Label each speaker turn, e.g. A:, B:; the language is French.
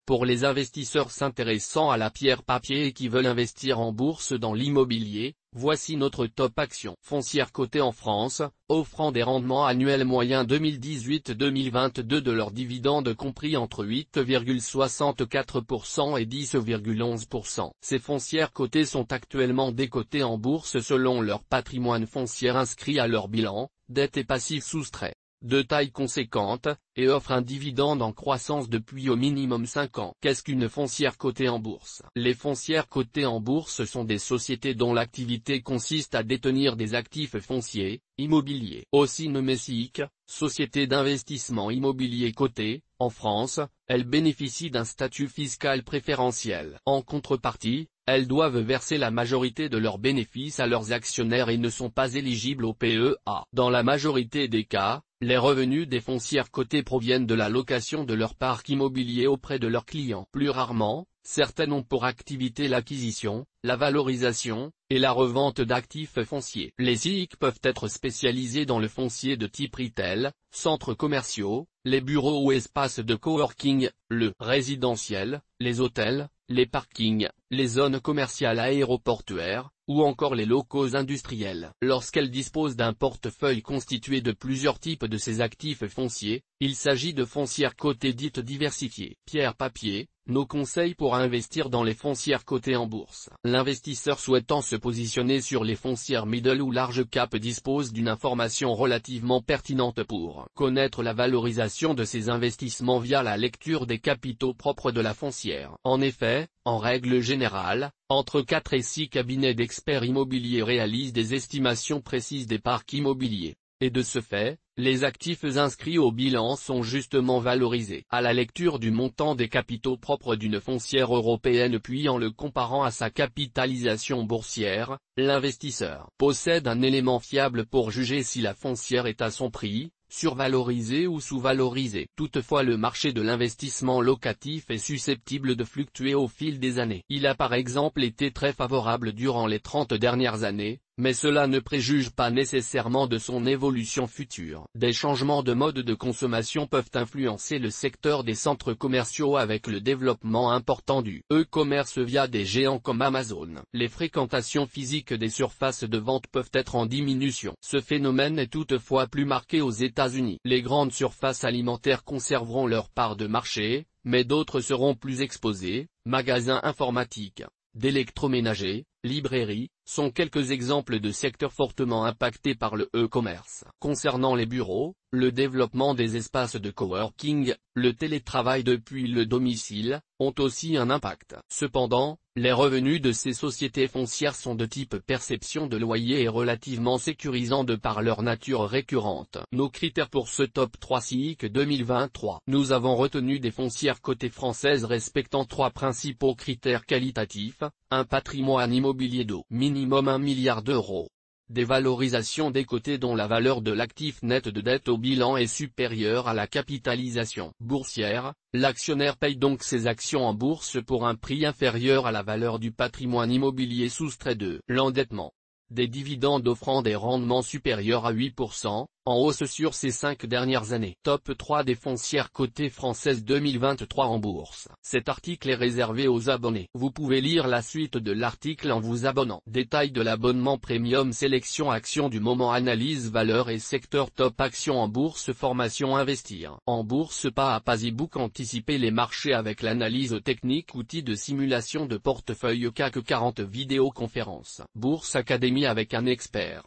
A: Pour les investisseurs s'intéressant à la pierre papier et qui veulent investir en bourse dans l'immobilier, voici notre top action foncière cotée en France, offrant des rendements annuels moyens 2018-2022 de leurs dividendes compris entre 8,64% et 10,11%. Ces foncières cotées sont actuellement décotées en bourse selon leur patrimoine foncier inscrit à leur bilan, dettes et passifs soustraits, de taille conséquente, et offre un dividende en croissance depuis au minimum 5 ans. Qu'est-ce qu'une foncière cotée en bourse? Les foncières cotées en bourse sont des sociétés dont l'activité consiste à détenir des actifs fonciers, immobiliers. Aussi nommées SIIC, Société d'investissement immobilier cotée, en France, elles bénéficient d'un statut fiscal préférentiel. En contrepartie, elles doivent verser la majorité de leurs bénéfices à leurs actionnaires et ne sont pas éligibles au PEA. Dans la majorité des cas, les revenus des foncières cotées proviennent de la location de leur parc immobilier auprès de leurs clients. Plus rarement, certaines ont pour activité l'acquisition, la valorisation, et la revente d'actifs fonciers. Les SIIC peuvent être spécialisés dans le foncier de type retail, centres commerciaux, les bureaux ou espaces de coworking, le résidentiel, les hôtels, les parkings, les zones commerciales aéroportuaires, ou encore les locaux industriels. Lorsqu'elles disposent d'un portefeuille constitué de plusieurs types de ces actifs fonciers, il s'agit de foncières cotées dites diversifiées. Pierre papier, nos conseils pour investir dans les foncières cotées en bourse. L'investisseur souhaitant se positionner sur les foncières middle ou large cap dispose d'une information relativement pertinente pour connaître la valorisation de ses investissements via la lecture des capitaux propres de la foncière. En effet, en règle générale, entre 4 et 6 cabinets d'experts immobiliers réalisent des estimations précises des parcs immobiliers. Et de ce fait, les actifs inscrits au bilan sont justement valorisés. À la lecture du montant des capitaux propres d'une foncière européenne puis en le comparant à sa capitalisation boursière, l'investisseur possède un élément fiable pour juger si la foncière est à son prix, survalorisée ou sous-valorisée. Toutefois le marché de l'investissement locatif est susceptible de fluctuer au fil des années. Il a par exemple été très favorable durant les 30 dernières années, mais cela ne préjuge pas nécessairement de son évolution future. Des changements de mode de consommation peuvent influencer le secteur des centres commerciaux avec le développement important du e-commerce via des géants comme Amazon. Les fréquentations physiques des surfaces de vente peuvent être en diminution. Ce phénomène est toutefois plus marqué aux États-Unis. Les grandes surfaces alimentaires conserveront leur part de marché, mais d'autres seront plus exposées. Magasins informatiques, d'électroménager, librairies, sont quelques exemples de secteurs fortement impactés par le e-commerce. Concernant les bureaux, le développement des espaces de coworking, le télétravail depuis le domicile, ont aussi un impact. Cependant, les revenus de ces sociétés foncières sont de type perception de loyer et relativement sécurisants de par leur nature récurrente. Nos critères pour ce top 3 SIIC 2023. Nous avons retenu des foncières cotées françaises respectant 3 principaux critères qualitatifs: un patrimoine immobilier d'au minimum 1 milliard d'euros. Des valorisations des cotées dont la valeur de l'actif net de dette au bilan est supérieure à la capitalisation boursière, l'actionnaire paye donc ses actions en bourse pour un prix inférieur à la valeur du patrimoine immobilier soustrait de l'endettement. Des dividendes offrant des rendements supérieurs à 8%, en hausse sur ces 5 dernières années. Top 3 des foncières cotées françaises 2023 en bourse. Cet article est réservé aux abonnés. Vous pouvez lire la suite de l'article en vous abonnant. Détail de l'abonnement premium: sélection actions du moment, analyse valeur et secteur, top actions en bourse, formation investir en bourse pas à pas, e-book anticiper les marchés avec l'analyse technique, outils de simulation de portefeuille CAC 40, vidéoconférence, Bourse Académie avec un expert.